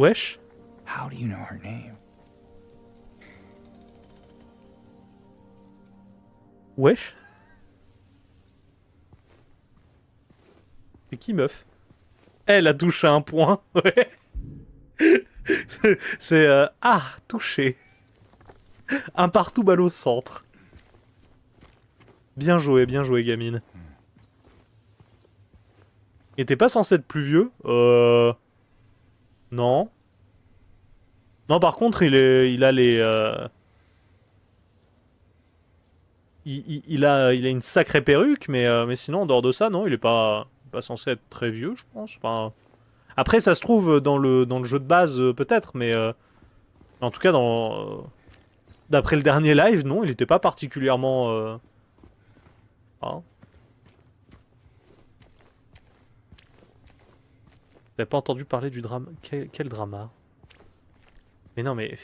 Wesh? How do you know her name? Wesh? C'est qui, meuf? Elle a touché un point. Ouais. C'est ah, touché. Un partout balle au centre. Bien joué, gamine. Et t'es pas censé être plus vieux? Non. Non, par contre, il a les. Il a une sacrée perruque, mais sinon, en dehors de ça, non, il est pas censé être très vieux, je pense. Enfin, après, ça se trouve dans le jeu de base, peut-être, mais en tout cas, d'après le dernier live, non, il était pas particulièrement. Hein. J'avais pas entendu parler du drame. Quel drama? Mais non, mais.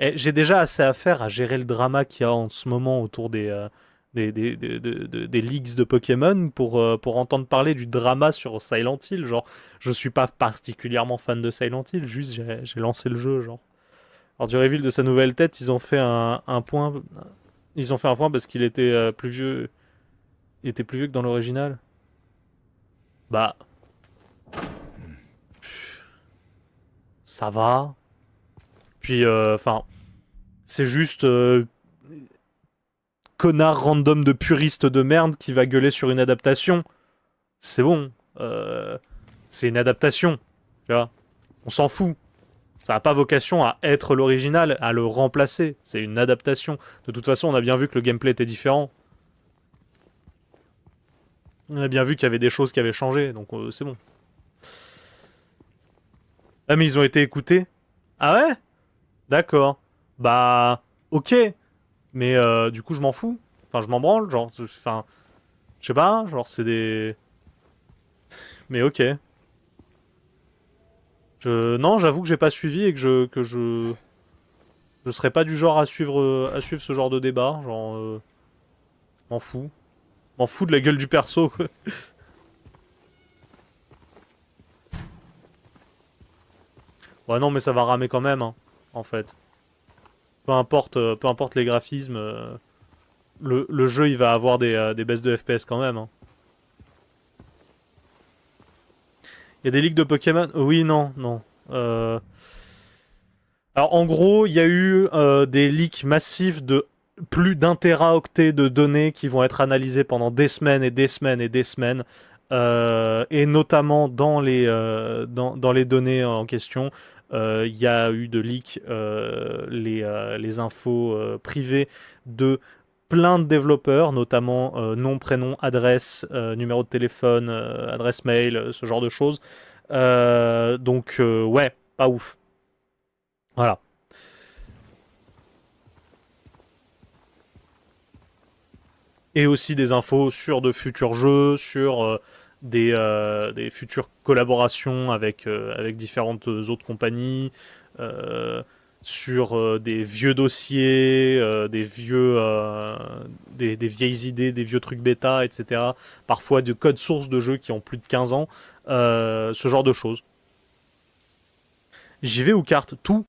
J'ai déjà assez à faire à gérer le drama qu'il y a en ce moment autour des leaks de Pokémon pour entendre parler du drama sur Silent Hill. Genre, je suis pas particulièrement fan de Silent Hill, juste j'ai lancé le jeu, genre. Alors, du reveal de sa nouvelle tête, ils ont fait un point. Ils ont fait un point parce qu'il était plus vieux. Il était plus vieux que dans l'original. Bah, ça va. Puis, enfin, c'est juste connard random de puriste de merde qui va gueuler sur une adaptation. C'est bon. C'est une adaptation. Tu vois. On s'en fout. Ça n'a pas vocation à être l'original, à le remplacer. C'est une adaptation. De toute façon, on a bien vu que le gameplay était différent. On a bien vu qu'il y avait des choses qui avaient changé, donc c'est bon. Ah, mais ils ont été écoutés? Ah ouais? D'accord. Bah, ok. Mais du coup, je m'en fous. Enfin, je m'en branle, genre, enfin, je sais pas, genre, c'est des... Mais ok. Non, j'avoue que j'ai pas suivi et je serais pas du genre à suivre ce genre de débat, genre, m'en fous. M'en fous de la gueule du perso, quoi. Ouais, non, mais ça va ramer quand même, hein, en fait. Peu importe les graphismes, le jeu, il va avoir des baisses de FPS quand même, hein. Il y a des leaks de Pokémon? Oui, non, non. Euh, Alors en gros, il y a eu des leaks massifs de plus d'un téraoctet de données qui vont être analysées pendant des semaines et des semaines et des semaines. Et notamment dans les données en question, il y a eu de leaks les infos privées de plein de développeurs, notamment nom, prénom, adresse, numéro de téléphone, adresse mail, ce genre de choses. Donc ouais, pas ouf. Voilà. Et aussi des infos sur de futurs jeux, sur des futures collaborations avec différentes autres compagnies, euh, sur des vieux dossiers, des vieilles idées, des vieux trucs bêta, etc. Parfois de codes sources de jeux qui ont plus de 15 ans, ce genre de choses. J'y vais ou carte tout.